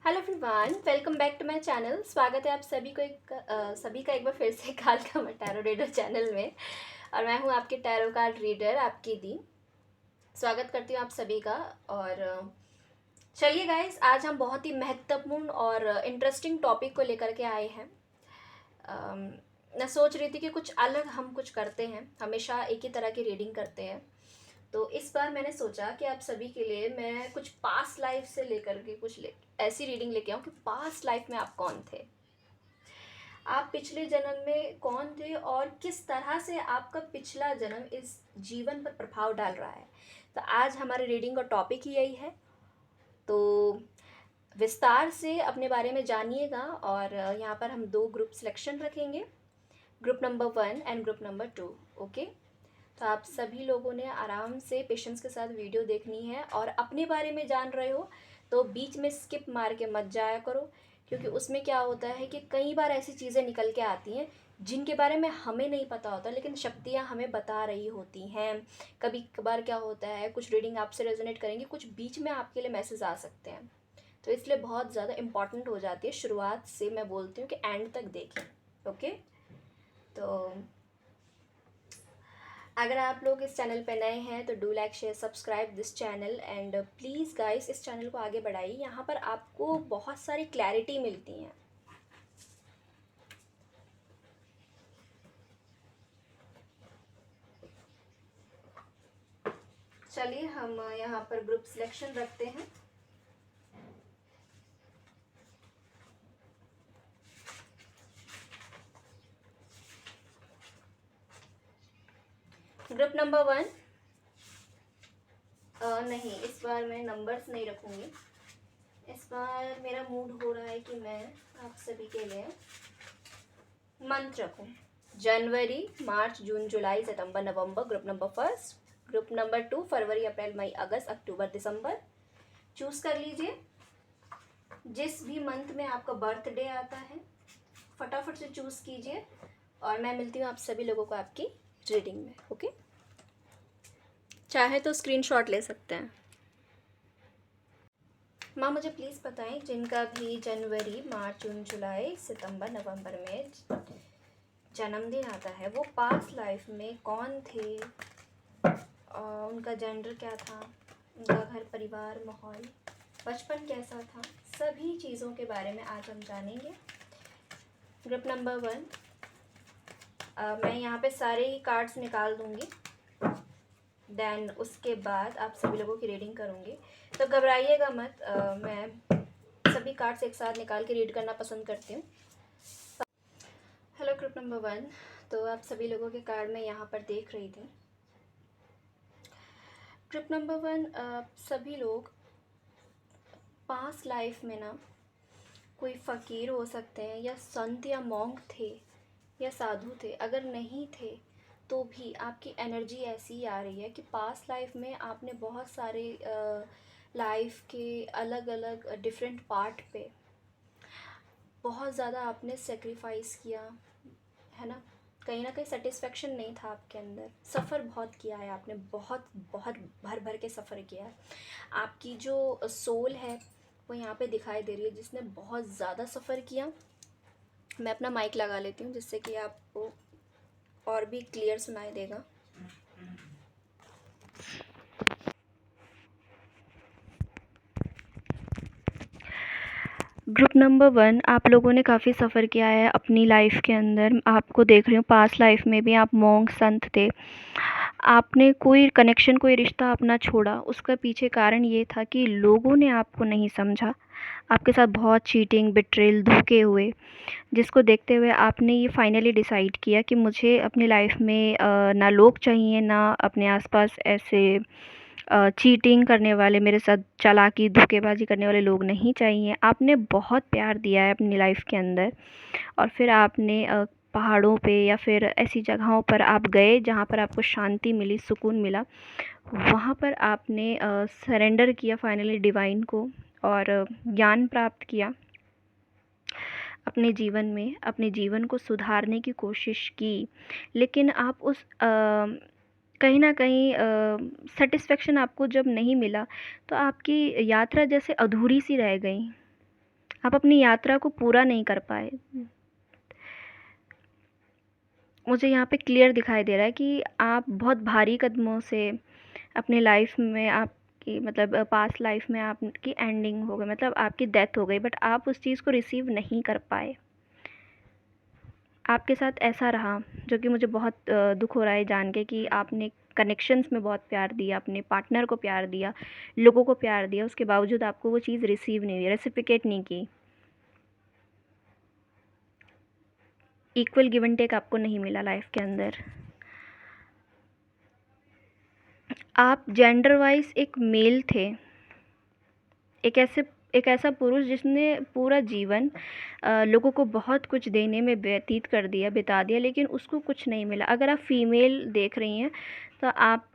Hello everyone, welcome back to my channel. स्वागत है आप सभी का एक बार फिर से काल का टैरो रीडर चैनल में। और मैं हूं आपके टैरो कार्ड रीडर, आपकी दी। स्वागत करती हूं आप सभी का। और चलिए गाइस, आज हम बहुत ही महत्वपूर्ण और इंटरेस्टिंग टॉपिक को लेकर के आए हैं। मैं सोच रही थी कि कुछ अलग हम कुछ करते हैं, हमेशा एक ही तरह की रीडिंग करते हैं। तो इस बार मैंने सोचा कि आप सभी के लिए मैं कुछ पास्ट लाइफ से लेकर के ऐसी रीडिंग लेके आऊँ कि पास्ट लाइफ में आप कौन थे, आप पिछले जन्म में कौन थे और किस तरह से आपका पिछला जन्म इस जीवन पर प्रभाव डाल रहा है। तो आज हमारे रीडिंग का टॉपिक ही यही है। तो विस्तार से अपने बारे में जानिएगा। और यहाँ पर हम दो ग्रुप सिलेक्शन रखेंगे, group number 1 and group number 2। Okay, तो आप सभी लोगों ने आराम से पेशेंस के साथ वीडियो देखनी है। और अपने बारे में जान रहे हो तो बीच में स्किप मार के मत जाया करो, क्योंकि उसमें क्या होता है कि कई बार ऐसी चीज़ें निकल के आती हैं जिनके बारे में हमें नहीं पता होता, लेकिन शक्तियाँ हमें बता रही होती हैं। कभी कभार क्या होता है, कुछ रीडिंग आपसे रेजोनेट करेंगी, कुछ बीच में आपके लिए मैसेज आ सकते हैं। तो इसलिए बहुत ज़्यादा इम्पॉर्टेंट हो जाती है। शुरुआत से मैं बोलती हूँ कि एंड तक देखें। ओके, तो अगर आप लोग इस चैनल पे नए हैं तो do like share subscribe this channel and please guys इस चैनल को आगे बढ़ाइए। यहाँ पर आपको बहुत सारी क्लैरिटी मिलती हैं। चलिए हम यहाँ पर ग्रुप सिलेक्शन रखते हैं। Group number 1। नहीं, इस बार मैं नंबर्स नहीं रखूँगी। इस बार मेरा मूड हो रहा है कि मैं आप सभी के लिए मंथ रखूँ। जनवरी, मार्च, जून, जुलाई, सितंबर, नवंबर ग्रुप नंबर 1। ग्रुप नंबर 2 फरवरी, अप्रैल, मई, अगस्त, अक्टूबर, दिसंबर। चूज़ कर लीजिए जिस भी मंथ में आपका बर्थडे आता है, फटाफट से चूज़ कीजिए। और मैं मिलती हूँ आप सभी लोगों को आपकी रीडिंग में। ओके, चाहे तो स्क्रीनशॉट ले सकते हैं। माँ मुझे प्लीज़ बताएं, जिनका भी जनवरी, मार्च, जून, जुलाई, सितंबर, नवंबर में जन्मदिन आता है, वो पास्ट लाइफ में कौन थे, उनका जेंडर क्या था, उनका घर परिवार माहौल, बचपन कैसा था, सभी चीज़ों के बारे में आज हम जानेंगे। ग्रुप नंबर 1, मैं यहाँ पे सारे ही कार्ड्स निकाल दूँगी, देन उसके बाद आप सभी लोगों की रीडिंग करूँगी। तो घबराइएगा मत, मैं सभी कार्ड्स एक साथ निकाल के रीड करना पसंद करती हूँ। हेलो ग्रुप नंबर 1, तो आप सभी लोगों के कार्ड मैं यहाँ पर देख रही थी। ग्रुप नंबर 1, सभी लोग पास्ट लाइफ में ना कोई फ़कीर हो सकते हैं, या संत या मॉन्क थे, या साधु थे। अगर नहीं थे तो भी आपकी एनर्जी ऐसी आ रही है कि पास्ट लाइफ में आपने बहुत सारे लाइफ के अलग अलग डिफरेंट पार्ट पे बहुत ज़्यादा आपने सेक्रीफाइस किया है ना कहीं सेटिस्फेक्शन नहीं था आपके अंदर। सफ़र बहुत किया है आपने, बहुत बहुत भर भर के सफ़र किया है। आपकी जो सोल है वो यहाँ पे दिखाई दे रही है, जिसने बहुत ज़्यादा सफ़र किया। मैं अपना माइक लगा लेती हूँ जिससे कि आपको और भी क्लियर सुनाई देगा। ग्रुप नंबर 1, आप लोगों ने काफ़ी सफ़र किया है अपनी लाइफ के अंदर। आपको देख रही हूँ पास्ट लाइफ में भी आप मॉन्क संत थे। आपने कोई कनेक्शन, कोई रिश्ता अपना छोड़ा, उसका पीछे कारण ये था कि लोगों ने आपको नहीं समझा। आपके साथ बहुत चीटिंग, बिट्रेल, धोखे हुए, जिसको देखते हुए आपने ये फाइनली डिसाइड किया कि मुझे अपनी लाइफ में ना लोग चाहिए, ना अपने आसपास ऐसे चीटिंग करने वाले, मेरे साथ चालाकी, धोखेबाजी करने वाले लोग नहीं चाहिए। आपने बहुत प्यार दिया है अपनी लाइफ के अंदर, और फिर आपने पहाड़ों पे या फिर ऐसी जगहों पर आप गए जहाँ पर आपको शांति मिली, सुकून मिला। वहाँ पर आपने सरेंडर किया फाइनली डिवाइन को, और ज्ञान प्राप्त किया अपने जीवन में, अपने जीवन को सुधारने की कोशिश की। लेकिन आप उस कहीं न कहीं सैटिस्फैक्शन आपको जब नहीं मिला, तो आपकी यात्रा जैसे अधूरी सी रह गई। आप अपनी यात्रा को पूरा नहीं कर पाए। मुझे यहाँ पे क्लियर दिखाई दे रहा है कि आप बहुत भारी कदमों से अपनी लाइफ में, आपकी मतलब पास्ट लाइफ में आपकी एंडिंग हो गई, मतलब आपकी डेथ हो गई, बट आप उस चीज़ को रिसीव नहीं कर पाए। आपके साथ ऐसा रहा, जो कि मुझे बहुत दुख हो रहा है जान के कि आपने कनेक्शंस में बहुत प्यार दिया, अपने पार्टनर को प्यार दिया, लोगों को प्यार दिया, उसके बावजूद आपको वो चीज़ रिसीव नहीं हुई, रेसिप्रोकेट नहीं की, इक्वल गिव एंड टेक आपको नहीं मिला लाइफ के अंदर। आप जेंडर वाइज एक मेल थे, एक ऐसा पुरुष जिसने पूरा जीवन लोगों को बहुत कुछ देने में व्यतीत कर दिया, बिता दिया, लेकिन उसको कुछ नहीं मिला। अगर आप फीमेल देख रही हैं तो आप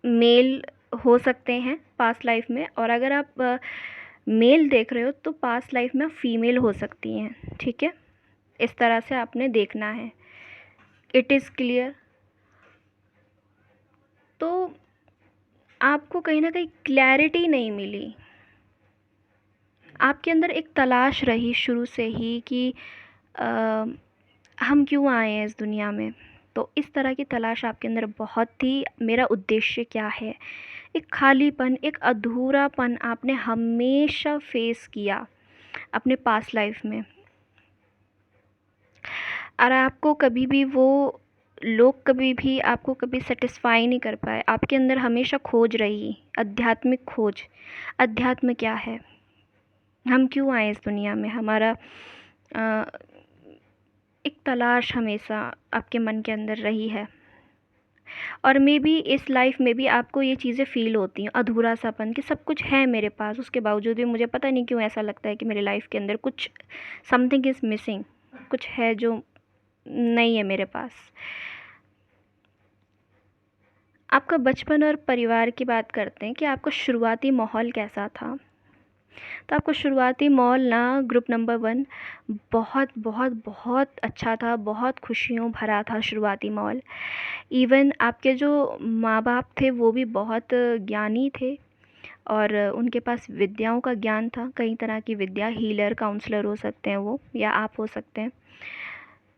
मेल हो सकते हैं पास्ट लाइफ में, और अगर आप मेल देख रहे हो तो पास्ट लाइफ में आप फीमेल हो सकती हैं। ठीक है, इस तरह से आपने देखना है। It is clear? तो आपको कहीं ना कहीं क्लैरिटी नहीं मिली, आपके अंदर एक तलाश रही शुरू से ही कि हम क्यों आए हैं इस दुनिया में। तो इस तरह की तलाश आपके अंदर बहुत थी, मेरा उद्देश्य क्या है, एक खालीपन, एक अधूरापन आपने हमेशा फेस किया अपने पास्ट लाइफ में। और आपको कभी भी वो लोग कभी भी आपको कभी सेटिस्फाई नहीं कर पाए, आपके अंदर हमेशा खोज रही, आध्यात्मिक खोज। अध्यात्म क्या है, हम क्यों आए इस दुनिया में, हमारा एक तलाश हमेशा आपके मन के अंदर रही है। और मे बी इस लाइफ में भी आपको ये चीज़ें फ़ील होती हैं, अधूरा सापन, कि सब कुछ है मेरे पास, उसके बावजूद भी मुझे पता नहीं क्यों ऐसा लगता है कि मेरी लाइफ के अंदर कुछ समथिंग इज़ मिसिंग, कुछ है जो नहीं है मेरे पास। आपका बचपन और परिवार की बात करते हैं कि आपका शुरुआती माहौल कैसा था। तो आपका शुरुआती माहौल ना ग्रुप नंबर 1 बहुत बहुत बहुत अच्छा था, बहुत खुशियों भरा था शुरुआती माहौल। इवन आपके जो माँ बाप थे वो भी बहुत ज्ञानी थे, और उनके पास विद्याओं का ज्ञान था, कई तरह की विद्या, हीलर, काउंसलर हो सकते हैं वो, या आप हो सकते हैं।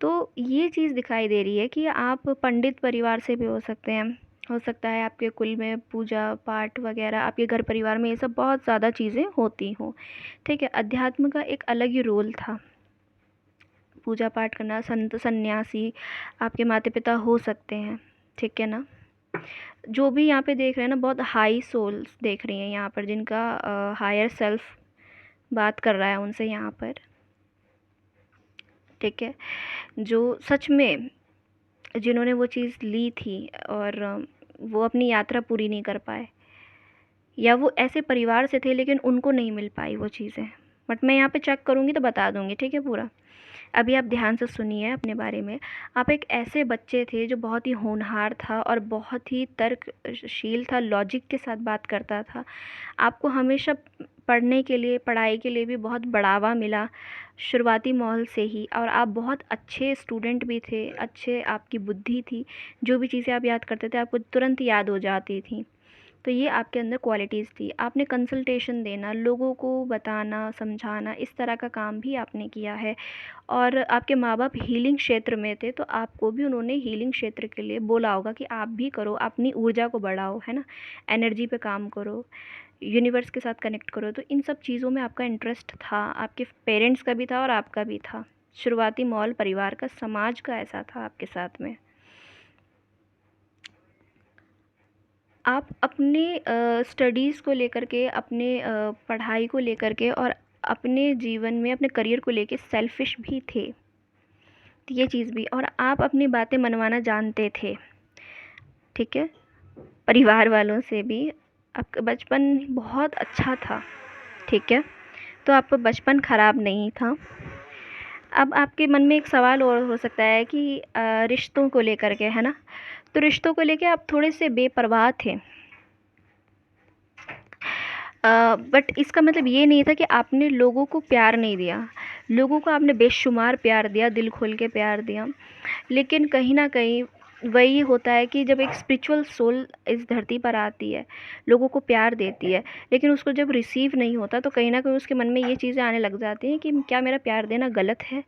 तो ये चीज़ दिखाई दे रही है कि आप पंडित परिवार से भी हो सकते हैं, हो सकता है आपके कुल में पूजा पाठ वगैरह, आपके घर परिवार में ये सब बहुत ज़्यादा चीज़ें होती हों। ठीक है, अध्यात्म का एक अलग ही रोल था, पूजा पाठ करना, संत सन्यासी आपके माता पिता हो सकते हैं। ठीक है ना, जो भी यहाँ पे देख रहे हैं ना, बहुत हाई सोल्स देख रही हैं यहाँ पर, जिनका हायर सेल्फ बात कर रहा है उनसे यहाँ पर। ठीक है, जो सच में जिन्होंने वो चीज़ ली थी और वो अपनी यात्रा पूरी नहीं कर पाए, या वो ऐसे परिवार से थे लेकिन उनको नहीं मिल पाई वो चीज़ें। बट मैं यहाँ पे चेक करूँगी तो बता दूँगी, ठीक है पूरा। अभी आप ध्यान से सुनिए अपने बारे में। आप एक ऐसे बच्चे थे जो बहुत ही होनहार था और बहुत ही तर्कशील था, लॉजिक के साथ बात करता था। आपको हमेशा पढ़ने के लिए, पढ़ाई के लिए भी बहुत बढ़ावा मिला शुरुआती माहौल से ही, और आप बहुत अच्छे स्टूडेंट भी थे, अच्छे आपकी बुद्धि थी, जो भी चीज़ें आप याद करते थे आपको तुरंत याद हो जाती थी। तो ये आपके अंदर क्वालिटीज़ थी। आपने कंसल्टेशन देना, लोगों को बताना, समझाना, इस तरह का काम भी आपने किया है। और आपके माँ बाप हीलिंग क्षेत्र में थे, तो आपको भी उन्होंने हीलिंग क्षेत्र के लिए बोला होगा कि आप भी करो, अपनी ऊर्जा को बढ़ाओ, है ना, एनर्जी पे काम करो, यूनिवर्स के साथ कनेक्ट करो। तो इन सब चीज़ों में आपका इंटरेस्ट था, आपके पेरेंट्स का भी था और आपका भी था। शुरुआती माहौल परिवार का, समाज का ऐसा था आपके साथ में। आप अपने स्टडीज़ को लेकर के, अपने पढ़ाई को लेकर के, और अपने जीवन में अपने करियर को लेके सेल्फिश भी थे, तो ये चीज़ भी। और आप अपनी बातें मनवाना जानते थे, ठीक है, परिवार वालों से भी। आपका बचपन बहुत अच्छा था, ठीक है, तो आपका बचपन ख़राब नहीं था। अब आपके मन में एक सवाल और हो सकता है कि रिश्तों को लेकर के, है ना, तो रिश्तों को लेके आप थोड़े से बेपरवाह थे। बट इसका मतलब ये नहीं था कि आपने लोगों को प्यार नहीं दिया, लोगों को आपने बेशुमार प्यार दिया, दिल खोल के प्यार दिया, लेकिन कहीं ना कहीं वही होता है कि जब एक स्पिरिचुअल सोल इस धरती पर आती है, लोगों को प्यार देती है, लेकिन उसको जब रिसीव नहीं होता तो कहीं न कहीं उसके मन में ये चीज़ें आने लग जाती हैं कि क्या मेरा प्यार देना गलत है?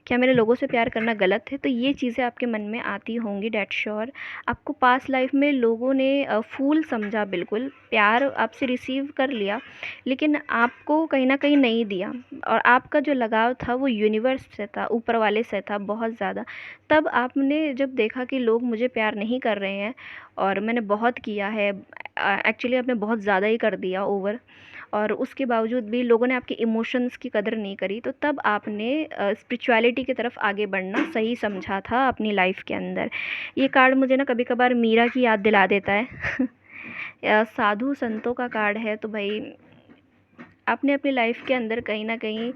क्या मेरे लोगों से प्यार करना गलत है? तो ये चीज़ें आपके मन में आती होंगी, दैट्स श्योर। आपको पास्ट लाइफ़ में लोगों ने फूल समझा बिल्कुल, प्यार आपसे रिसीव कर लिया, लेकिन आपको कहीं न कहीं नहीं दिया, और आपका जो लगाव था वो यूनिवर्स से था, ऊपर वाले से था बहुत ज़्यादा। तब आपने जब देखा कि लोग मुझे प्यार नहीं कर रहे हैं और मैंने बहुत किया है, एक्चुअली आपने बहुत ज़्यादा ही कर दिया, ओवर, और उसके बावजूद भी लोगों ने आपके इमोशंस की कदर नहीं करी, तो तब आपने स्पिरिचुअलिटी की तरफ आगे बढ़ना सही समझा था अपनी लाइफ के अंदर। ये कार्ड मुझे ना कभी कभार मीरा की याद दिला देता है। साधु संतों का कार्ड है, तो भाई आपने अपनी लाइफ के अंदर कहीं ना कहीं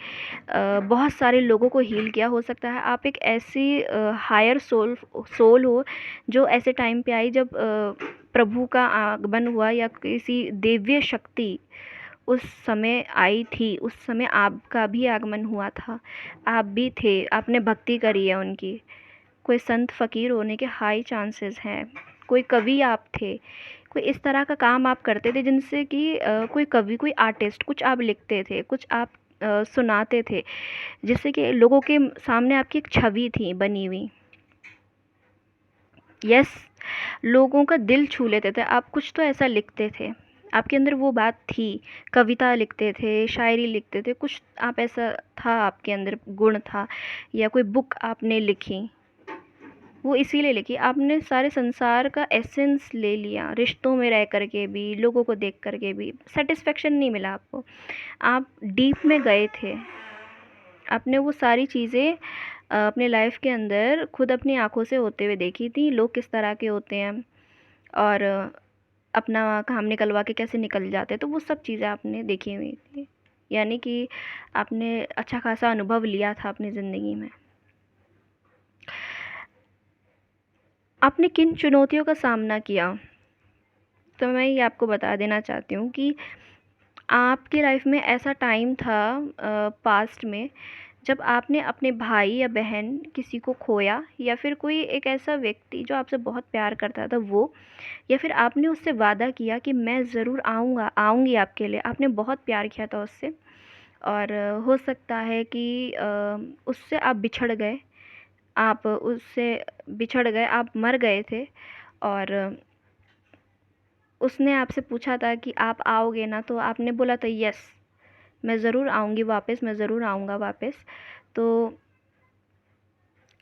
बहुत सारे लोगों को हील किया। हो सकता है आप एक ऐसी हायर सोल सोल हो जो ऐसे टाइम पे आई जब प्रभु का आगमन हुआ, या किसी दिव्य शक्ति उस समय आई थी, उस समय आपका भी आगमन हुआ था, आप भी थे, आपने भक्ति करी है उनकी। कोई संत फ़कीर होने के हाई चांसेस हैं, कोई कवि आप थे, कोई इस तरह का काम आप करते थे जिनसे कि कोई कवि, कोई आर्टिस्ट, कुछ आप लिखते थे, कुछ आप सुनाते थे, जिससे कि लोगों के सामने आपकी एक छवि थी बनी हुई। यस, लोगों का दिल छू लेते थे आप, कुछ तो ऐसा लिखते थे, आपके अंदर वो बात थी, कविता लिखते थे, शायरी लिखते थे, कुछ आप ऐसा था, आपके अंदर गुण था, या कोई बुक आपने लिखी, वो इसीलिए लिखी आपने सारे संसार का एसेंस ले लिया, रिश्तों में रह करके भी, लोगों को देख करके भी सेटिस्फेक्शन नहीं मिला आपको, आप डीप में गए थे, आपने वो सारी चीज़ें अपने लाइफ के अंदर खुद अपनी आंखों से होते हुए देखी थी, लोग किस तरह के होते हैं, और अपना काम निकलवा के कैसे निकल जाते हैं, तो वो सब चीज़ें आपने देखी हुई थी, यानी कि आपने अच्छा खासा अनुभव लिया था अपनी ज़िंदगी में। आपने किन चुनौतियों का सामना किया, तो मैं ये आपको बता देना चाहती हूँ कि आपकी लाइफ में ऐसा टाइम था पास्ट में जब आपने अपने भाई या बहन किसी को खोया, या फिर कोई एक ऐसा व्यक्ति जो आपसे बहुत प्यार करता था वो, या फिर आपने उससे वादा किया कि मैं ज़रूर आऊँगा, आऊँगी आपके लिए, आपने बहुत प्यार किया था उससे, और हो सकता है कि उससे आप बिछड़ गए, आप उससे बिछड़ गए, आप मर गए थे, और उसने आपसे पूछा था कि आप आओगे ना, तो आपने बोला था यस, मैं ज़रूर आऊँगी वापस, मैं ज़रूर आऊँगा वापस। तो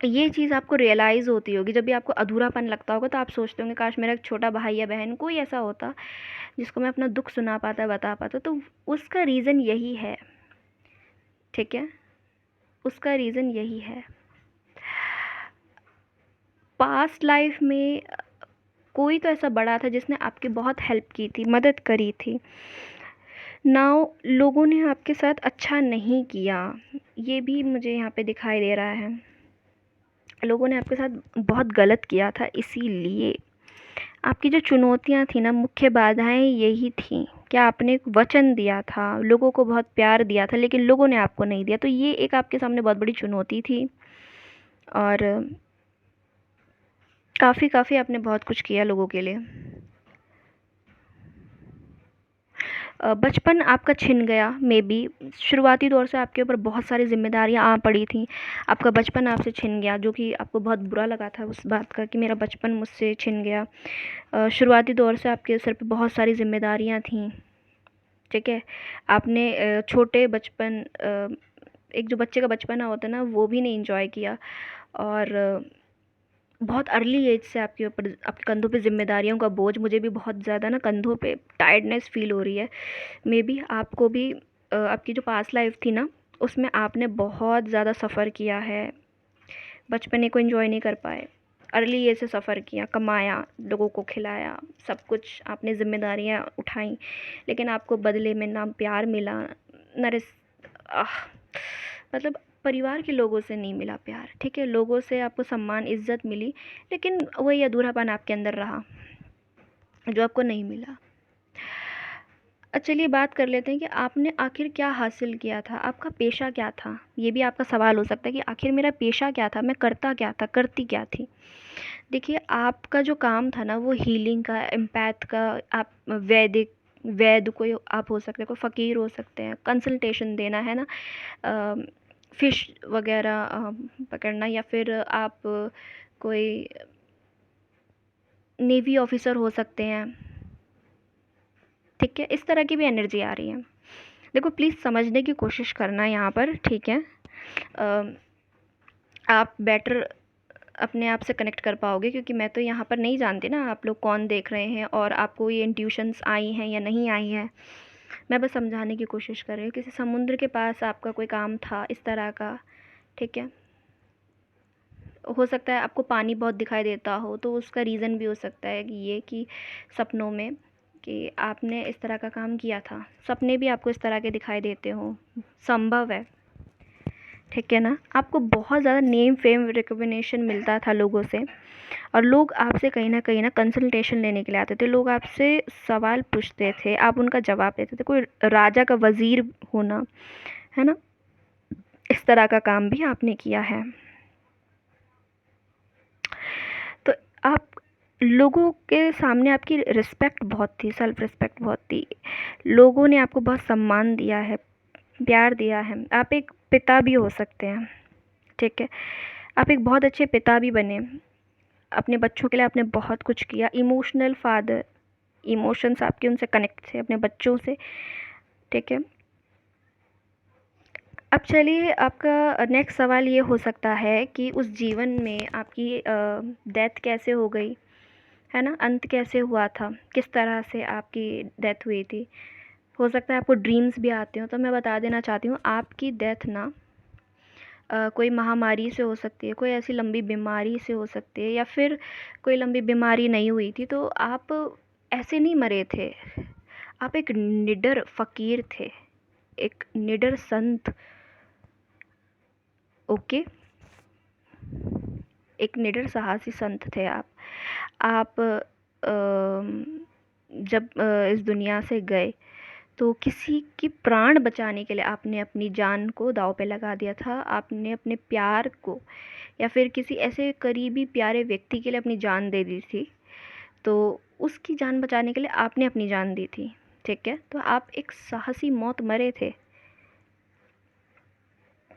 ये चीज़ आपको रियलाइज़ होती होगी जब भी आपको अधूरापन लगता होगा, तो आप सोचते होंगे काश मेरा एक छोटा भाई या बहन कोई ऐसा होता जिसको मैं अपना दुख सुना पाता, बता पाता। तो उसका रीज़न यही है, ठीक है, उसका रीज़न यही है। पास्ट लाइफ में कोई तो ऐसा बड़ा था जिसने आपकी बहुत हेल्प की थी, मदद करी थी, नाउ लोगों ने आपके साथ अच्छा नहीं किया, ये भी मुझे यहाँ पे दिखाई दे रहा है, लोगों ने आपके साथ बहुत गलत किया था, इसीलिए आपकी जो चुनौतियाँ थी ना, मुख्य बाधाएं यही थी कि आपने एक वचन दिया था, लोगों को बहुत प्यार दिया था, लेकिन लोगों ने आपको नहीं दिया, तो ये एक आपके सामने बहुत बड़ी चुनौती थी, और काफ़ी काफ़ी आपने बहुत कुछ किया लोगों के लिए। बचपन आपका छिन गया, मे बी शुरुआती दौर से आपके ऊपर बहुत सारी ज़िम्मेदारियाँ आ पड़ी थीं, आपका बचपन आपसे छिन गया, जो कि आपको बहुत बुरा लगा था उस बात का कि मेरा बचपन मुझसे छिन गया। शुरुआती दौर से आपके सर पे बहुत सारी ज़िम्मेदारियाँ थीं, ठीक है, आपने छोटे बचपन, एक जो बच्चे का बचपना होता है ना, वो भी नहीं एंजॉय किया, और बहुत अर्ली एज से आपके ऊपर, आपके कंधों पे ज़िम्मेदारियों का बोझ, मुझे भी बहुत ज़्यादा ना कंधों पे टायर्डनेस फ़ील हो रही है, मे बी आपको भी आपकी जो पास्ट लाइफ थी ना उसमें आपने बहुत ज़्यादा सफ़र किया है, बचपने को एंजॉय नहीं कर पाए, अर्ली एज से सफ़र किया, कमाया, लोगों को खिलाया, सब कुछ आपने ज़िम्मेदारियाँ उठाई, लेकिन आपको बदले में ना प्यार मिला, ना मतलब परिवार के लोगों से नहीं मिला प्यार, ठीक है, लोगों से आपको सम्मान इज़्ज़त मिली, लेकिन वही अधूरापन आपके अंदर रहा जो आपको नहीं मिला। चलिए बात कर लेते हैं कि आपने आखिर क्या हासिल किया था, आपका पेशा क्या था? ये भी आपका सवाल हो सकता है कि आखिर मेरा पेशा क्या था, मैं करता क्या था, करती क्या थी? देखिए, आपका जो काम था ना वो हीलिंग का, एम्पैथ का, आप वैदिक वैद कोई आप हो सकते हैं, कोई फ़कीर हो सकते हैं, कंसल्टेशन देना, है ना? फ़िश वग़ैरह पकड़ना, या फिर आप कोई नेवी ऑफ़िसर हो सकते हैं, ठीक है? इस तरह की भी एनर्जी आ रही है। देखो, प्लीज़ समझने की कोशिश करना यहाँ पर, ठीक है? आप बेटर अपने आप से कनेक्ट कर पाओगे, क्योंकि मैं तो यहाँ पर नहीं जानती ना आप लोग कौन देख रहे हैं और आपको ये इंट्यूशंस आई हैं या नहीं आई हैं। मैं बस समझाने की कोशिश कर रही हूँ। किसी समुद्र के पास आपका कोई काम था इस तरह का, ठीक है? हो सकता है आपको पानी बहुत दिखाई देता हो, तो उसका रीज़न भी हो सकता है कि ये कि सपनों में कि आपने इस तरह का काम किया था। सपने भी आपको इस तरह के दिखाई देते हों, संभव है, ठीक है ना? आपको बहुत ज़्यादा नेम फेम रिकॉग्निशन मिलता था लोगों से, और लोग आपसे कहीं न कंसल्टेशन लेने के लिए आते थे। लोग आपसे सवाल पूछते थे, आप उनका जवाब देते थे। कोई राजा का वज़ीर होना, है ना? इस तरह का काम भी आपने किया है। तो आप लोगों के सामने आपकी रिस्पेक्ट बहुत थी, सेल्फ रिस्पेक्ट बहुत थी। लोगों ने आपको बहुत सम्मान दिया है, प्यार दिया है। आप एक पिता भी हो सकते हैं, ठीक है? आप एक बहुत अच्छे पिता भी बने। अपने बच्चों के लिए आपने बहुत कुछ किया। इमोशनल फादर, इमोशंस आपके उनसे कनेक्ट थे, अपने बच्चों से, ठीक है? अब चलिए, आपका नेक्स्ट सवाल ये हो सकता है कि उस जीवन में आपकी डेथ कैसे हो गई, है ना? अंत कैसे हुआ था? किस तरह से आपकी डेथ हुई थी? हो सकता है आपको ड्रीम्स भी आते हों, तो मैं बता देना चाहती हूँ, आपकी डेथ ना कोई महामारी से हो सकती है, कोई ऐसी लंबी बीमारी से हो सकती है, या फिर कोई लंबी बीमारी नहीं हुई थी, तो आप ऐसे नहीं मरे थे। आप एक निडर फ़कीर थे, एक निडर संत, ओके? एक निडर साहसी संत थे आप। आप जब इस दुनिया से गए, तो किसी की प्राण बचाने के लिए आपने अपनी जान को दाँव पे लगा दिया था। आपने अपने प्यार को, या फिर किसी ऐसे करीबी प्यारे व्यक्ति के लिए अपनी जान दे दी थी। तो उसकी जान बचाने के लिए आपने अपनी जान दी थी, ठीक है? तो आप एक साहसी मौत मरे थे,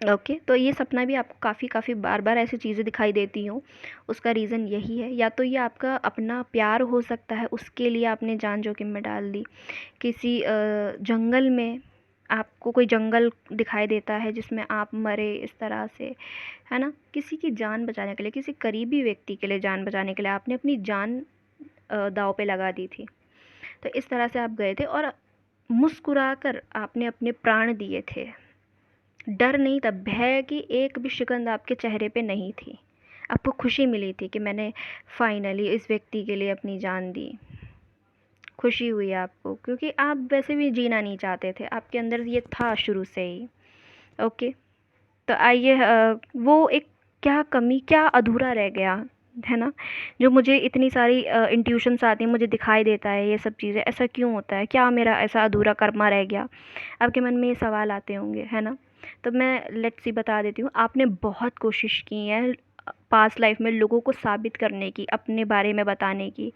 ओके? तो ये सपना भी आपको काफ़ी बार-बार ऐसी चीज़ें दिखाई देती हों, उसका रीज़न यही है। या तो ये आपका अपना प्यार हो सकता है, उसके लिए आपने जान जोखिम में डाल दी। किसी जंगल में आपको कोई जंगल दिखाई देता है जिसमें आप मरे इस तरह से, है ना? किसी की जान बचाने के लिए, किसी करीबी व्यक्ति के लिए जान बचाने के लिए आपने अपनी जान दाँव पे लगा दी थी। तो इस तरह से आप गए थे, और मुस्कुराकर आपने अपने प्राण दिए थे। डर नहीं था, भय की एक भी शिकंद आपके चेहरे पे नहीं थी। आपको खुशी मिली थी कि मैंने फाइनली इस व्यक्ति के लिए अपनी जान दी। खुशी हुई आपको, क्योंकि आप वैसे भी जीना नहीं चाहते थे, आपके अंदर ये था शुरू से ही, ओके? तो आइए, वो एक क्या कमी, क्या अधूरा रह गया, है ना? जो मुझे इतनी सारी इंट्यूशंस आती हैं, मुझे दिखाई देता है ये सब चीज़ें, ऐसा क्यों होता है? क्या मेरा ऐसा अधूरा कर्मा रह गया? आपके मन में ये सवाल आते होंगे, है ना? तो मैं लेट्स सी बता देती हूँ, आपने बहुत कोशिश की है पास्ट लाइफ में लोगों को साबित करने की, अपने बारे में बताने की,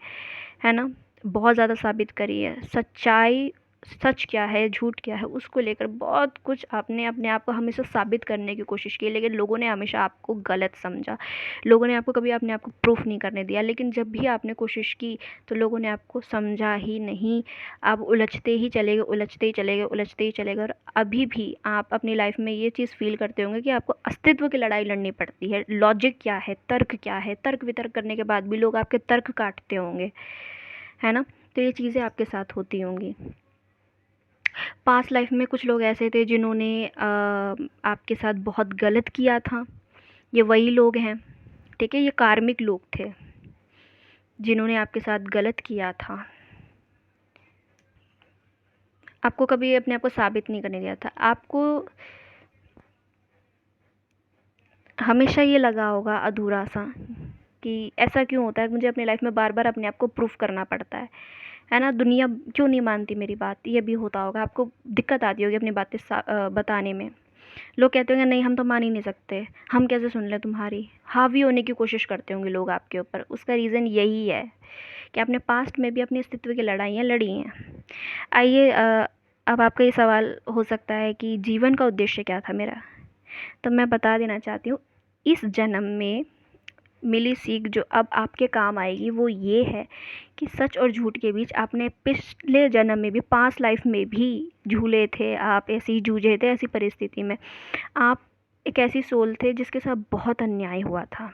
है ना? बहुत ज़्यादा साबित करी है। सच्चाई, सच क्या है, झूठ क्या है, उसको लेकर बहुत कुछ आपने अपने आप को हमेशा साबित करने की कोशिश की, लेकिन लोगों ने हमेशा आपको गलत समझा। लोगों ने आपको कभी अपने आप को प्रूफ नहीं करने दिया, लेकिन जब भी आपने कोशिश की, तो लोगों ने आपको समझा ही नहीं। आप उलझते ही चले गए, उलझते ही चले गए, उलझते ही चले गए, और अभी भी आप अपनी लाइफ में ये चीज़ फ़ील करते होंगे कि आपको अस्तित्व की लड़ाई लड़नी पड़ती है। लॉजिक क्या है, तर्क क्या है, तर्क-वितर्क करने के बाद भी लोग आपके तर्क काटते होंगे, है ना? तो ये चीज़ें आपके साथ होती होंगी। पास्ट लाइफ में कुछ लोग ऐसे थे जिन्होंने आपके साथ बहुत गलत किया था। ये वही लोग हैं, ठीक है? ये कार्मिक लोग थे जिन्होंने आपके साथ गलत किया था। आपको कभी अपने आप को साबित नहीं करने दिया था। आपको हमेशा ये लगा होगा अधूरा सा कि ऐसा क्यों होता है, मुझे अपनी लाइफ में बार-बार अपने आप को प्रूफ करना पड़ता है है ना। दुनिया क्यों नहीं मानती मेरी बात, ये भी होता होगा, आपको दिक्कत आती होगी अपनी बातें बताने में। लोग कहते होंगे नहीं हम तो मान ही नहीं सकते, हम कैसे सुन लें तुम्हारी, हावी होने की कोशिश करते होंगे लोग आपके ऊपर। उसका रीज़न यही है कि आपने पास्ट में भी अपने अस्तित्व की लड़ाइयाँ लड़ी हैं। आइए अब आपका ये सवाल हो सकता है कि जीवन का उद्देश्य क्या था मेरा। तो मैं बता देना चाहती हूँ, इस जन्म में मिली सीख जो अब आपके काम आएगी वो ये है कि सच और झूठ के बीच आपने पिछले जन्म में भी, पास्ट लाइफ में भी झूले थे, आप ऐसे ही जूझे थे ऐसी परिस्थिति में। आप एक ऐसी सोल थे जिसके साथ बहुत अन्याय हुआ था,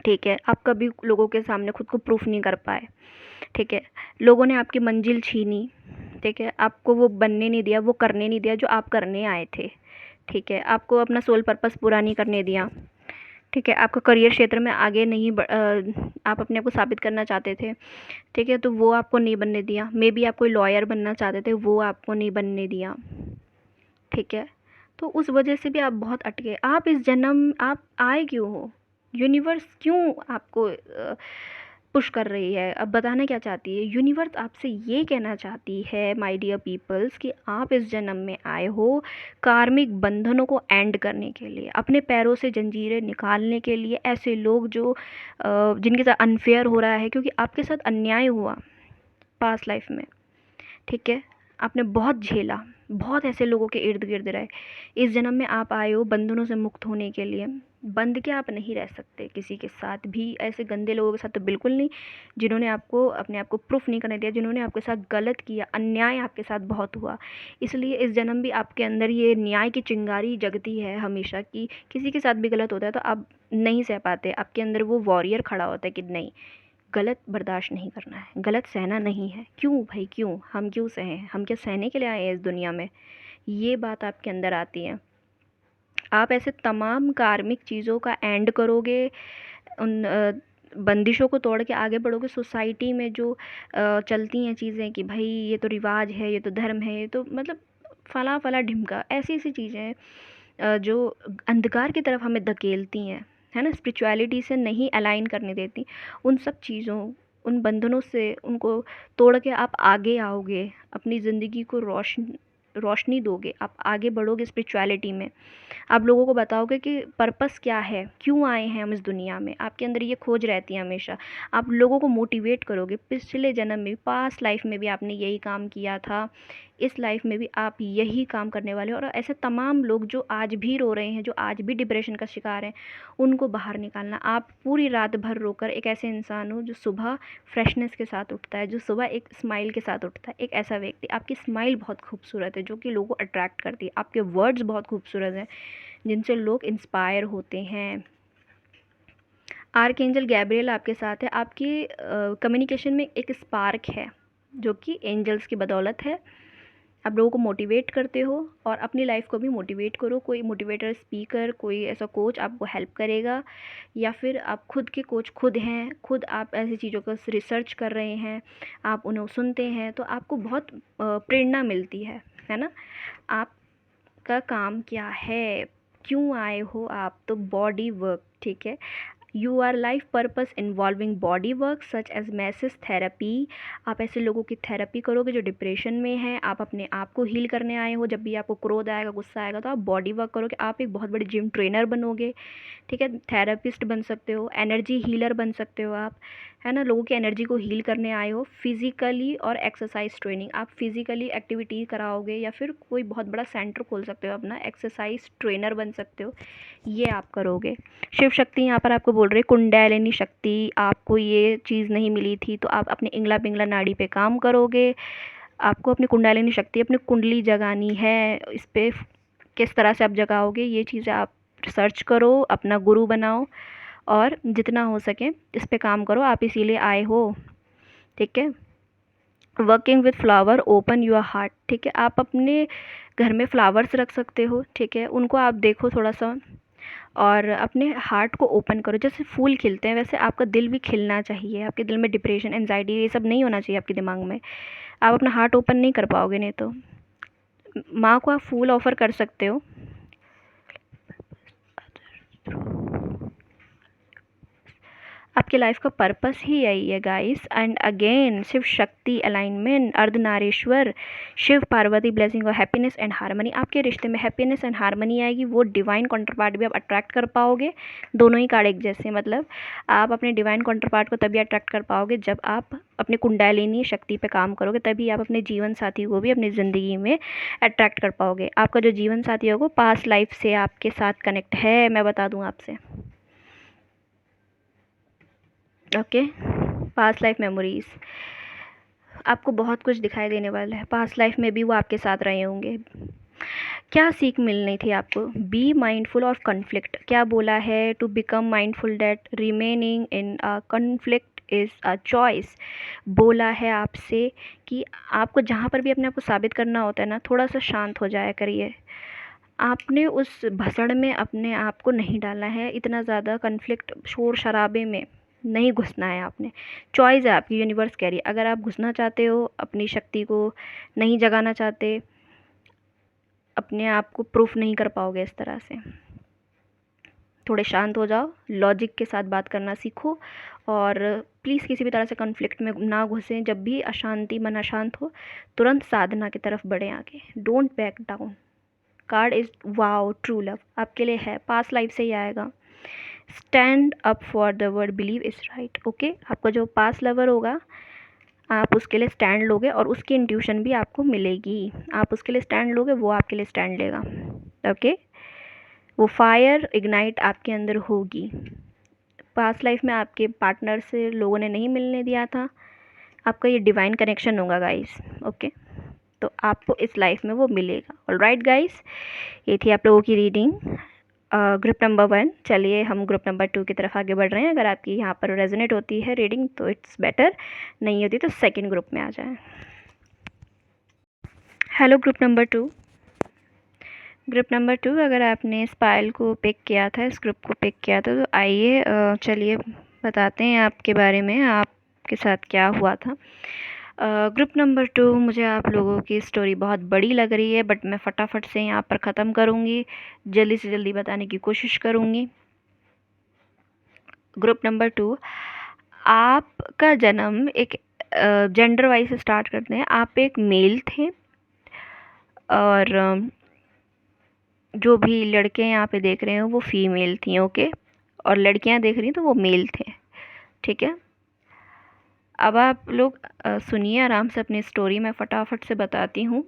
ठीक है। आप कभी लोगों के सामने खुद को प्रूफ नहीं कर पाए, ठीक है। लोगों ने आपकी मंजिल छीनी, ठीक है। आपको वो बनने नहीं दिया, वो करने नहीं दिया जो आप करने आए थे, ठीक है। आपको अपना सोल पर्पस पूरा नहीं करने दिया, ठीक है। आपको करियर क्षेत्र में आगे नहीं आप अपने आप को साबित करना चाहते थे, ठीक है, तो वो आपको नहीं बनने दिया। मे बी आप कोई लॉयर बनना चाहते थे, वो आपको नहीं बनने दिया, ठीक है। तो उस वजह से भी आप बहुत अटके। आप इस जन्म आप आए क्यों हो, यूनिवर्स क्यों आपको पुश कर रही है, अब बताना क्या चाहती है यूनिवर्स आपसे, ये कहना चाहती है माय डियर पीपल्स कि आप इस जन्म में आए हो कार्मिक बंधनों को एंड करने के लिए, अपने पैरों से जंजीरें निकालने के लिए। ऐसे लोग जो जिनके साथ अनफेयर हो रहा है, क्योंकि आपके साथ अन्याय हुआ पास्ट लाइफ में, ठीक है। आपने बहुत झेला, बहुत ऐसे लोगों के इर्द गिर्द रहे। इस जन्म में आप आए हो बंधनों से मुक्त होने के लिए। बंध के आप नहीं रह सकते किसी के साथ भी, ऐसे गंदे लोगों के साथ तो बिल्कुल नहीं, जिन्होंने आपको अपने आप को प्रूफ नहीं करने दिया, जिन्होंने आपके साथ गलत किया, अन्याय आपके साथ बहुत हुआ। इसलिए इस जन्म भी आपके अंदर ये न्याय की चिंगारी जगती है हमेशा, कि किसी के साथ भी गलत होता है तो आप नहीं सह पाते, आपके अंदर वो वॉरियर खड़ा होता है कि नहीं, गलत बर्दाश्त नहीं करना है, गलत सहना नहीं है। क्यों भाई, क्यों, हम क्यों सहें, हम क्या सहने के लिए आए हैं इस दुनिया में, ये बात आपके अंदर आती है। आप ऐसे तमाम कार्मिक चीज़ों का एंड करोगे, उन बंदिशों को तोड़ के आगे बढ़ोगे। सोसाइटी में जो चलती हैं चीज़ें कि भाई ये तो रिवाज है, ये तो धर्म है, ये तो मतलब फला फला ढिमका, ऐसी ऐसी चीज़ें जो अंधकार की तरफ हमें धकेलती हैं, है ना, स्पिरिचुअलिटी से नहीं अलाइन करने देती। उन सब चीज़ों, उन बंधनों से उनको तोड़ के आप आगे आओगे, अपनी ज़िंदगी को रोशनी दोगे, आप आगे बढ़ोगे स्पिरिचुअलिटी में। आप लोगों को बताओगे कि पर्पस क्या है, क्यों आए हैं हम इस दुनिया में, आपके अंदर ये खोज रहती है हमेशा। आप लोगों को मोटिवेट करोगे, पिछले जन्म में, पास्ट लाइफ में भी आपने यही काम किया था, इस लाइफ में भी आप यही काम करने वाले हो। और ऐसे तमाम लोग जो आज भी रो रहे हैं, जो आज भी डिप्रेशन का शिकार हैं, उनको बाहर निकालना। आप पूरी रात भर रोकर एक ऐसे इंसान हो जो सुबह फ्रेशनेस के साथ उठता है, जो सुबह एक स्माइल के साथ उठता है, एक ऐसा व्यक्ति। आपकी स्माइल बहुत खूबसूरत है जो कि लोगों को अट्रैक्ट करती है, आपके वर्ड्स बहुत खूबसूरत हैं जिनसे लोग इंस्पायर होते हैं। आर्कएंजल गैब्रियल आपके साथ है, आपकी कम्युनिकेशन में एक स्पार्क है जो कि एंजल्स की बदौलत है। आप लोगों को मोटिवेट करते हो और अपनी लाइफ को भी मोटिवेट करो। कोई मोटिवेटर स्पीकर, कोई ऐसा कोच आपको हेल्प करेगा, या फिर आप खुद के कोच खुद हैं, खुद आप ऐसी चीज़ों का रिसर्च कर रहे हैं, आप उन्हें सुनते हैं, तो आपको बहुत प्रेरणा मिलती है ना। आपका काम क्या है, क्यों आए हो आप, तो बॉडी वर्क, ठीक है। You are life purpose involving body work such as massage therapy. आप ऐसे लोगों की थेरेपी करोगे जो डिप्रेशन में हैं, आप अपने आप को हील करने आए हो। जब भी आपको क्रोध आएगा, गुस्सा आएगा, तो आप बॉडी वर्क करोगे, आप एक बहुत बड़ी जिम ट्रेनर बनोगे, ठीक है। थेरेपिस्ट बन सकते हो, एनर्जी हीलर बन सकते हो आप, है ना। लोगों की एनर्जी को हील करने आए हो। फिज़िकली और एक्सरसाइज ट्रेनिंग, आप फिज़िकली एक्टिविटी कराओगे, या फिर कोई बहुत बड़ा सेंटर खोल सकते हो अपना, एक्सरसाइज ट्रेनर बन सकते हो, ये आप करोगे। शिव शक्ति यहाँ पर आपको बोल रही है, कुंडलिनी शक्ति, आपको ये चीज़ नहीं मिली थी तो आप अपने इंगला पिंगला नाड़ी पे काम करोगे। आपको अपनी कुंडलिनी शक्ति, अपनी कुंडली जगानी है। इस पे किस तरह से आप जगाओगे, ये चीज़ें आप सर्च करो, अपना गुरु बनाओ और जितना हो सके इस पे काम करो। आप इसीलिए आए हो, ठीक है। Working with flower open your heart, ठीक है। आप अपने घर में फ्लावर्स रख सकते हो, ठीक है, उनको आप देखो थोड़ा सा और अपने हार्ट को ओपन करो। जैसे फूल खिलते हैं वैसे आपका दिल भी खिलना चाहिए। आपके दिल में डिप्रेशन, एंजाइटी, ये सब नहीं होना चाहिए आपके दिमाग में। आप अपना हार्ट ओपन नहीं कर पाओगे, नहीं तो माँ को आप फूल ऑफ़र कर सकते हो। आपकी लाइफ का पर्पस ही यही है guys. And again Shiv Shakti alignment, Ardhanarishvara, Shiv Parvati blessing और हैप्पीनेस एंड हार्मनी। आपके रिश्ते में हैप्पीनेस एंड हार्मनी आएगी, वो डिवाइन काउंटरपार्ट भी आप अट्रैक्ट कर पाओगे। दोनों ही कार्ड एक जैसे, मतलब आप अपने डिवाइन काउंटरपार्ट को तभी अट्रैक्ट कर पाओगे जब आप अपनी कुंडलिनी शक्ति पे काम करोगे, तभी आप अपने जीवन साथी को भी अपनी ज़िंदगी में अट्रैक्ट कर पाओगे। आपका जो जीवन साथी होगा पास्ट लाइफ से आपके साथ कनेक्ट है, मैं बता दूं आपसे। ओके, पास्ट लाइफ मेमोरीज आपको बहुत कुछ दिखाई देने वाला है। पास्ट लाइफ में भी वो आपके साथ रहे होंगे। क्या सीख मिलनी थी आपको? Be mindful of conflict. क्या बोला है? To become mindful that remaining in a conflict is a choice. बोला है आपसे कि आपको जहाँ पर भी अपने आप को साबित करना होता है ना, थोड़ा सा शांत हो जाया करिए। आपने उस भसड़ में अपने आप को नहीं डालना है, इतना ज़्यादा कन्फ्लिक्ट शोर शराबे में नहीं घुसना है आपने। चॉइस है आपकी, यूनिवर्स कह रही है। अगर आप घुसना चाहते हो, अपनी शक्ति को नहीं जगाना चाहते, अपने आप को प्रूफ नहीं कर पाओगे इस तरह से। थोड़े शांत हो जाओ, लॉजिक के साथ बात करना सीखो, और प्लीज़ किसी भी तरह से कॉन्फ्लिक्ट में ना घुसें। जब भी अशांति, मन अशांत हो, तुरंत साधना की तरफ बढ़ें आगे। Don't back down. Card is wow, true love आपके लिए है, पास्ट लाइफ से ही आएगा। Stand up for the word, believe is right. Okay, आपका जो पास्ट लवर होगा, आप उसके लिए स्टैंड लोगे और उसकी इंट्यूशन भी आपको मिलेगी। आप उसके लिए स्टैंड लोगे, वो आपके लिए स्टैंड लेगा। ओके, वो फायर इग्नाइट आपके अंदर होगी। पास्ट लाइफ में आपके पार्टनर से लोगों ने नहीं मिलने दिया था, आपका ये डिवाइन कनेक्शन होगा गाइस। ओके, तो आपको इस लाइफ में वो मिलेगा। ऑलराइट गाइस, ये थी आप लोगों की रीडिंग ग्रुप नंबर 1। चलिए हम ग्रुप नंबर 2 की तरफ आगे बढ़ रहे हैं। अगर आपकी यहाँ पर रेजोनेट होती है रीडिंग तो इट्स बेटर, नहीं होती तो सेकंड ग्रुप में आ जाएं। Hello group number 2। Group number 2, अगर आपने इस पायल को पिक किया था, इस ग्रुप को पिक किया था, तो आइए चलिए बताते हैं आपके बारे में, आपके साथ क्या हुआ था। ग्रुप नंबर 2, मुझे आप लोगों की स्टोरी बहुत बड़ी लग रही है, बट मैं फटाफट से यहाँ पर ख़त्म करूँगी, जल्दी से जल्दी बताने की कोशिश करूँगी। ग्रुप नंबर 2, आपका जन्म एक जेंडर वाइज से स्टार्ट करते हैं। आप एक मेल थे, और जो भी लड़के यहाँ पे देख रहे हैं वो फीमेल थी। ओके, और लड़कियाँ देख रही हैं तो वो मेल थे। ठीक है, अब आप लोग सुनिए आराम से अपनी स्टोरी, मैं फटाफट से बताती हूँ।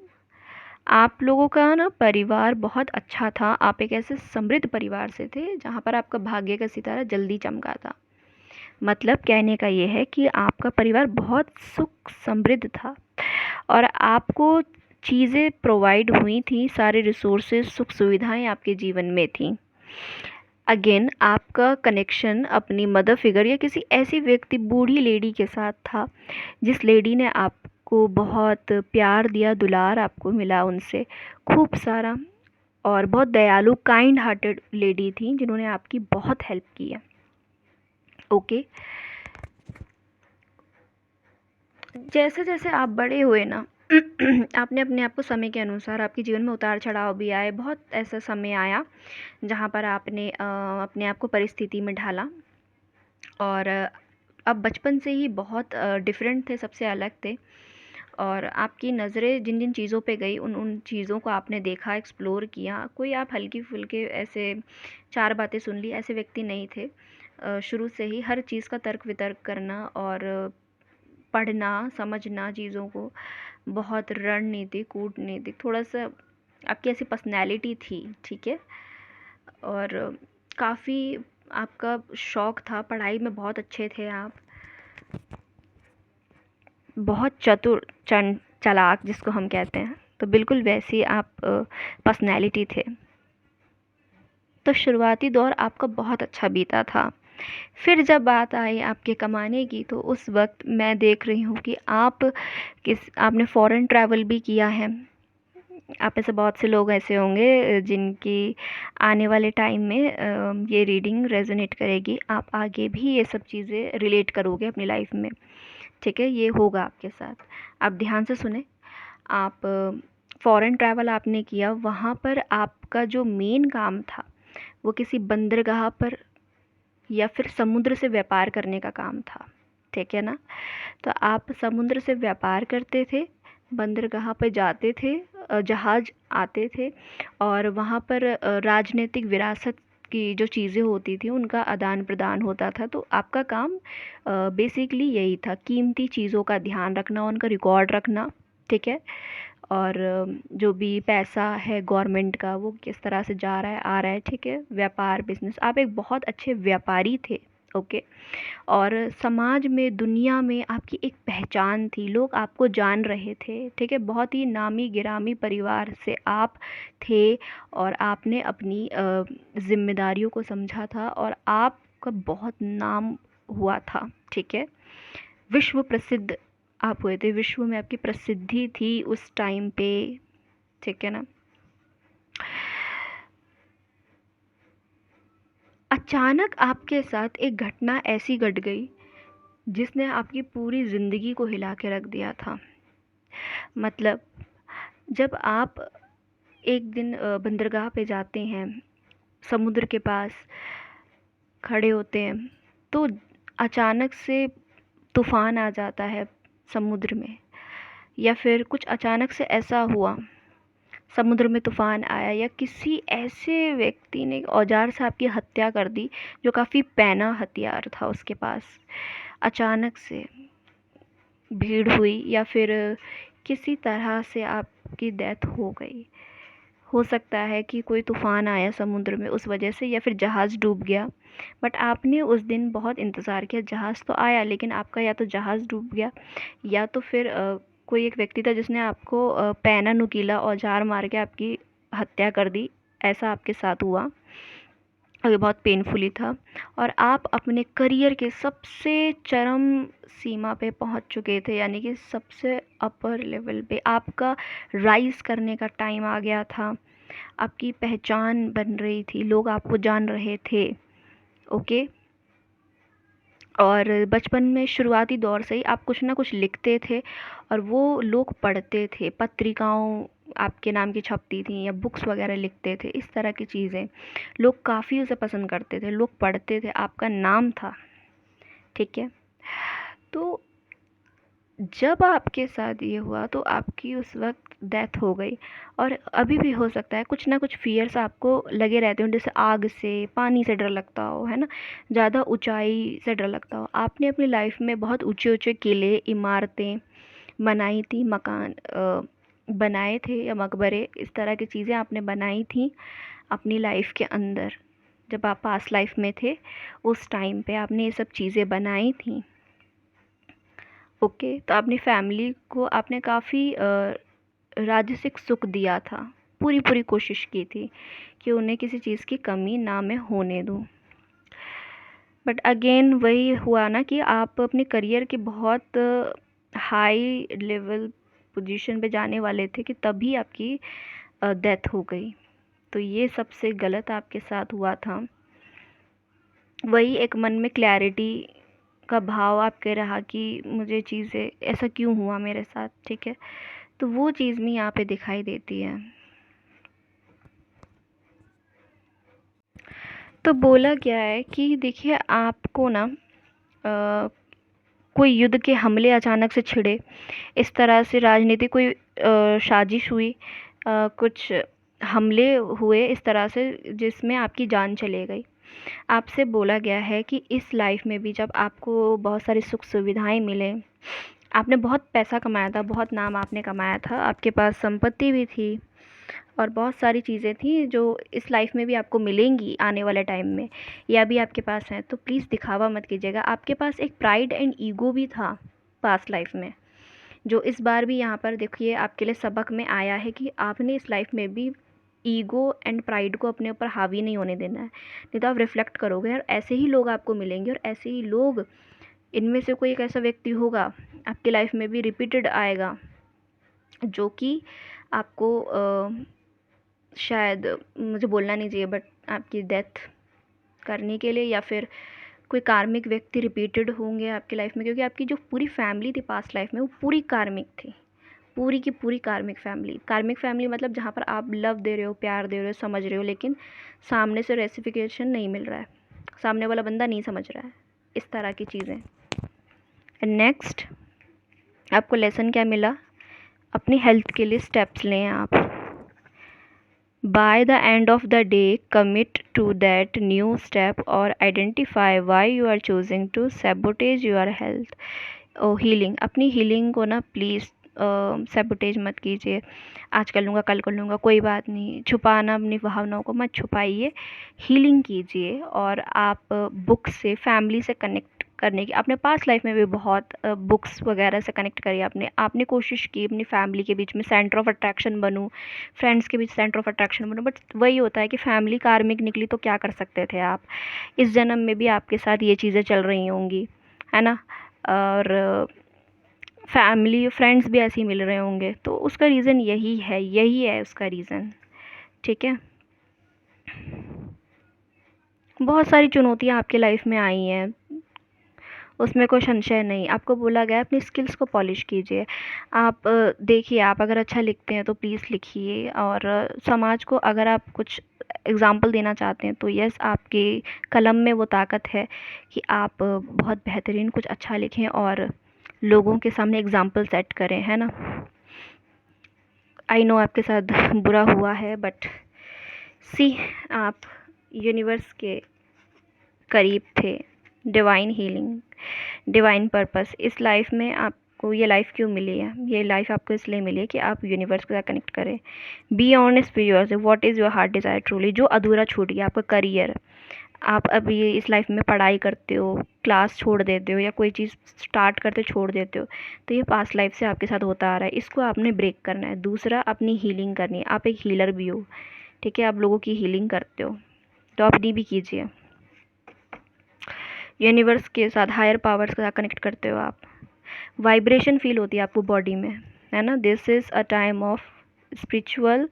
आप लोगों का ना परिवार बहुत अच्छा था। आप एक ऐसे समृद्ध परिवार से थे जहाँ पर आपका भाग्य का सितारा जल्दी चमका था। मतलब कहने का ये है कि आपका परिवार बहुत सुख समृद्ध था, और आपको चीज़ें प्रोवाइड हुई थी, सारे रिसोर्सेज, सुख सुविधाएं आपके जीवन में थी। अगेन आपका कनेक्शन अपनी मदर फिगर या किसी ऐसी व्यक्ति, बूढ़ी लेडी के साथ था, जिस लेडी ने आपको बहुत प्यार दिया, दुलार आपको मिला उनसे खूब सारा, और बहुत दयालु, काइंड हार्टेड लेडी थी जिन्होंने आपकी बहुत हेल्प की है। ओके, जैसे जैसे आप बड़े हुए ना आपने अपने आप को समय के अनुसार, आपके जीवन में उतार चढ़ाव भी आए, बहुत ऐसा समय आया जहाँ पर आपने अपने आप को परिस्थिति में ढाला, और अब बचपन से ही बहुत डिफरेंट थे, सबसे अलग थे, और आपकी नज़रें जिन जिन चीज़ों पे गई, उन उन चीज़ों को आपने देखा, एक्सप्लोर किया। कोई आप हल्की फुल्के ऐसे चार बातें सुन ली ऐसे व्यक्ति नहीं थे। शुरू से ही हर चीज़ का तर्क वितर्क करना और पढ़ना, समझना चीज़ों को, बहुत रणनीतिक, कूटनीतिक, थोड़ा सा आपकी ऐसी पर्सनैलिटी थी। ठीक है, और काफ़ी आपका शौक़ था, पढ़ाई में बहुत अच्छे थे आप, बहुत चतुर, चालाक जिसको हम कहते हैं, तो बिल्कुल वैसी आप पर्सनैलिटी थे। तो शुरुआती दौर आपका बहुत अच्छा बीता था। फिर जब बात आई आपके कमाने की, तो उस वक्त मैं देख रही हूँ कि आपने फ़ॉरेन ट्रैवल भी किया है। आप में से बहुत से लोग ऐसे होंगे जिनकी आने वाले टाइम में ये रीडिंग रेजोनेट करेगी। आप आगे भी ये सब चीज़ें रिलेट करोगे अपनी लाइफ में। ठीक है, ये होगा आपके साथ। आप ध्यान से सुने। आप फ़ॉरेन ट्रैवल आपने किया, वहाँ पर आपका जो मेन काम था वो किसी बंदरगाह पर या फिर समुद्र से व्यापार करने का काम था, ठीक है ना। तो आप समुद्र से व्यापार करते थे, बंदरगाह पे जाते थे, जहाज़ आते थे और वहाँ पर राजनीतिक विरासत की जो चीज़ें होती थी उनका आदान प्रदान होता था। तो आपका काम बेसिकली यही था, कीमती चीज़ों का ध्यान रखना, उनका रिकॉर्ड रखना, ठीक है। और जो भी पैसा है गवर्नमेंट का वो किस तरह से जा रहा है आ रहा है, ठीक है। व्यापार बिजनेस, आप एक बहुत अच्छे व्यापारी थे, ओके। और समाज में, दुनिया में आपकी एक पहचान थी, लोग आपको जान रहे थे, ठीक है। बहुत ही नामी गिरामी परिवार से आप थे और आपने अपनी जिम्मेदारियों को समझा था और आपका बहुत नाम हुआ था, ठीक है। विश्व प्रसिद्ध आप हुए थे, विश्व में आपकी प्रसिद्धि थी उस टाइम पे, ठीक है ना। अचानक आपके साथ एक घटना ऐसी घट गई जिसने आपकी पूरी ज़िंदगी को हिला के रख दिया था। मतलब जब आप एक दिन बंदरगाह पे जाते हैं, समुद्र के पास खड़े होते हैं, तो अचानक से तूफ़ान आ जाता है समुद्र में, या फिर कुछ अचानक से ऐसा हुआ, समुद्र में तूफ़ान आया या किसी ऐसे व्यक्ति ने औजार से आपकी हत्या कर दी जो काफ़ी पैना हथियार था उसके पास, अचानक से भीड़ हुई या फिर किसी तरह से आपकी डेथ हो गई। हो सकता है कि कोई तूफ़ान आया समुद्र में उस वजह से, या फिर जहाज़ डूब गया। बट आपने उस दिन बहुत इंतज़ार किया, जहाज़ तो आया लेकिन आपका या तो जहाज़ डूब गया या तो फिर कोई एक व्यक्ति था जिसने आपको पैना नुकीला औजार मार के आपकी हत्या कर दी, ऐसा आपके साथ हुआ और ये बहुत पेनफुली था। और आप अपने करियर के सबसे चरम सीमा पे पहुंच चुके थे, यानी कि सबसे अपर लेवल पे आपका राइज़ करने का टाइम आ गया था। आपकी पहचान बन रही थी, लोग आपको जान रहे थे, ओके। और बचपन में शुरुआती दौर से ही आप कुछ ना कुछ लिखते थे और वो लोग पढ़ते थे, पत्रिकाओं आपके नाम की छपती थी या बुक्स वगैरह लिखते थे, इस तरह की चीज़ें लोग काफ़ी उसे पसंद करते थे, लोग पढ़ते थे, आपका नाम था, ठीक है। तो जब आपके साथ ये हुआ तो आपकी उस वक्त डेथ हो गई, और अभी भी हो सकता है कुछ ना कुछ फियर्स आपको लगे रहते हो, जैसे आग से, पानी से डर लगता हो, है ना, ज़्यादा ऊंचाई से डर लगता हो। आपने अपनी लाइफ में बहुत ऊंचे ऊंचे किले, इमारतें बनाई थी, मकान बनाए थे या मकबरे, इस तरह की चीज़ें आपने बनाई थी अपनी लाइफ के अंदर। जब आप पास्ट लाइफ में थे उस टाइम पे आपने ये सब चीज़ें बनाई थी, ओके। तो अपनी फैमिली को आपने काफ़ी राजसिक सुख दिया था, पूरी पूरी कोशिश की थी कि उन्हें किसी चीज़ की कमी ना मैं होने दूँ। बट अगेन वही हुआ ना कि आप अपने करियर के बहुत हाई लेवल पोजीशन पे जाने वाले थे कि तभी आपकी डेथ हो गई। तो ये सबसे गलत आपके साथ हुआ था। वही एक मन में क्लैरिटी का भाव आपके रहा कि मुझे चीज़ें ऐसा क्यों हुआ मेरे साथ, ठीक है। तो वो चीज़ भी यहाँ पे दिखाई देती है। तो बोला गया है कि देखिए आपको ना कोई युद्ध के हमले अचानक से छिड़े, इस तरह से राजनीति कोई साजिश हुई, कुछ हमले हुए इस तरह से जिसमें आपकी जान चली गई। आपसे बोला गया है कि इस लाइफ में भी जब आपको बहुत सारी सुख सुविधाएं मिले, आपने बहुत पैसा कमाया था, बहुत नाम आपने कमाया था, आपके पास संपत्ति भी थी और बहुत सारी चीज़ें थी जो इस लाइफ में भी आपको मिलेंगी आने वाले टाइम में, या भी आपके पास हैं, तो प्लीज़ दिखावा मत कीजिएगा। आपके पास एक प्राइड एंड ईगो भी था पास्ट लाइफ में, जो इस बार भी यहाँ पर देखिए आपके लिए सबक में आया है कि आपने इस लाइफ में भी ईगो एंड प्राइड को अपने ऊपर हावी नहीं होने देना है, नहीं तो आप रिफ्लेक्ट करोगे और ऐसे ही लोग आपको मिलेंगे और ऐसे ही लोग, इनमें से कोई एक ऐसा व्यक्ति होगा आपकी लाइफ में भी रिपीटेड आएगा जो कि आपको शायद, मुझे बोलना नहीं चाहिए, बट आपकी डेथ करने के लिए, या फिर कोई कार्मिक व्यक्ति रिपीटेड होंगे आपकी लाइफ में, क्योंकि आपकी जो पूरी फैमिली थी पास्ट लाइफ में वो पूरी कार्मिक थी, पूरी की पूरी कार्मिक फैमिली। कार्मिक फैमिली मतलब जहाँ पर आप लव दे रहे हो, प्यार दे रहे हो, समझ रहे हो, लेकिन सामने से रेसिफिकेशन नहीं मिल रहा है, सामने वाला बंदा नहीं समझ रहा है, इस तरह की चीज़ें। एंड नेक्स्ट आपको लेसन क्या मिला, अपनी हेल्थ के लिए स्टेप्स लें आप। By the end of the day, commit to that new step or identify why you are choosing to sabotage your health. Healing, अपनी हीलिंग को ना प्लीज़ सैबोटेज मत कीजिए। आज कर लूँगा, कल कर लूँगा, कोई बात नहीं। छुपाना अपनी भावनाओं को मत छुपाइए, हीलिंग कीजिए। और आप बुक से, फैमिली से कनेक्ट करने की, अपने पास्ट लाइफ में भी बहुत बुक्स वगैरह से कनेक्ट करिए। आपने कोशिश की अपनी फैमिली के बीच में सेंटर ऑफ अट्रैक्शन बनूँ, फ्रेंड्स के बीच सेंटर ऑफ अट्रैक्शन बनूँ, बट वही होता है कि फैमिली कार्मिक निकली तो क्या कर सकते थे आप। इस जन्म में भी आपके साथ ये चीज़ें चल रही होंगी, है ना। और फैमिली फ्रेंड्स भी ऐसे ही मिल रहे होंगे, तो उसका रीज़न यही है उसका रीज़न, ठीक है। बहुत सारी चुनौतियाँ आपके लाइफ में आई हैं, उसमें कोई संशय नहीं। आपको बोला गया है अपनी स्किल्स को पॉलिश कीजिए। आप देखिए, आप अगर अच्छा लिखते हैं तो प्लीज़ लिखिए। और समाज को अगर आप कुछ एग्ज़ाम्पल देना चाहते हैं तो यस, आपके कलम में वो ताकत है कि आप बहुत बेहतरीन कुछ अच्छा लिखें और लोगों के सामने एग्ज़ाम्पल सेट करें, है ना। आई नो आपके साथ बुरा हुआ है, बट सी, आप यूनिवर्स के करीब थे। डिवाइन हीलिंग, डिवाइन पर्पस, इस लाइफ में आपको ये लाइफ क्यों मिली है, ये लाइफ आपको इसलिए मिली है कि आप यूनिवर्स के साथ कनेक्ट करें। Be honest with yourself, what is your heart desire truly. जो अधूरा छूट गया, आपका करियर, आप अभी इस लाइफ में पढ़ाई करते हो, क्लास छोड़ देते हो या कोई चीज़ स्टार्ट करते छोड़ देते हो, तो ये पास्ट लाइफ से आपके साथ होता आ रहा है, इसको आपने ब्रेक करना है। दूसरा, अपनी हीलिंग करनी है। आप एक हीलर भी हो, ठीक है, आप लोगों की हीलिंग करते हो, तो अपनी भी कीजिए। यूनिवर्स के साथ, हायर पावर्स के साथ कनेक्ट करते हो आप, वाइब्रेशन फील होती है आपको बॉडी में, है ना। This is a time of spiritual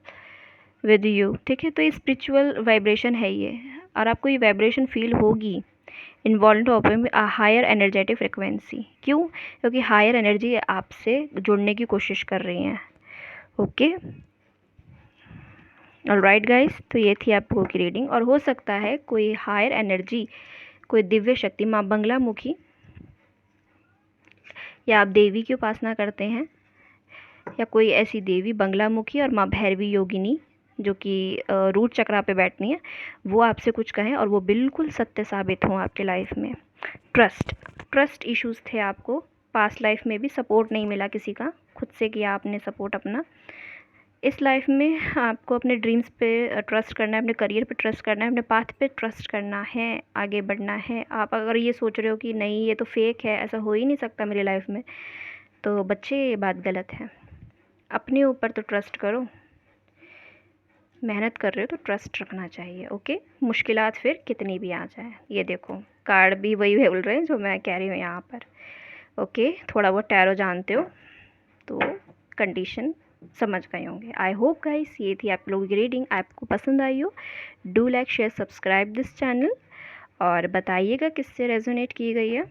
with you, ठीक है। तो ये स्पिरिचुअल वाइब्रेशन है ये, और आपको ये वाइब्रेशन फील होगी इन्वॉल्व ओपन आ हायर एनर्जेटिक फ्रिक्वेंसी। क्यों? क्योंकि हायर एनर्जी आपसे जुड़ने की कोशिश कर रही हैं। ओके, ऑलराइट गाइस, तो ये थी आप लोगों की रीडिंग। और हो सकता है कोई हायर एनर्जी, कोई दिव्य शक्ति, माँ बंगला मुखी, या आप देवी की उपासना करते हैं, या कोई ऐसी देवी बंगला मुखी और माँ भैरवी योगिनी जो कि रूट चक्रा पे बैठनी है, वो आपसे कुछ कहें और वो बिल्कुल सत्य साबित हों आपके लाइफ में। ट्रस्ट इश्यूज़ थे आपको पास्ट लाइफ में भी, सपोर्ट नहीं मिला किसी का, खुद से किया आपने सपोर्ट अपना। इस लाइफ में आपको अपने ड्रीम्स पे ट्रस्ट करना है, अपने करियर पे ट्रस्ट करना है, अपने पाथ पे ट्रस्ट करना है, आगे बढ़ना है। आप अगर ये सोच रहे हो कि नहीं ये तो फेक है, ऐसा हो ही नहीं सकता मेरी लाइफ में, तो बच्चे ये बात गलत है। अपने ऊपर तो ट्रस्ट करो, मेहनत कर रहे हो तो ट्रस्ट रखना चाहिए। ओके, मुश्किलात फिर कितनी भी आ जाए। ये देखो, कार्ड भी वही बोल रहे हैं जो मैं कह रही हूँ यहाँ पर। ओके, थोड़ा बहुत टैरो जानते हो तो कंडीशन समझ गए होंगे। आई होप गाइस ये थी आप लोगों की रीडिंग, आपको पसंद आई हो। Do like share subscribe this channel, और बताइएगा किससे रेजोनेट की गई है।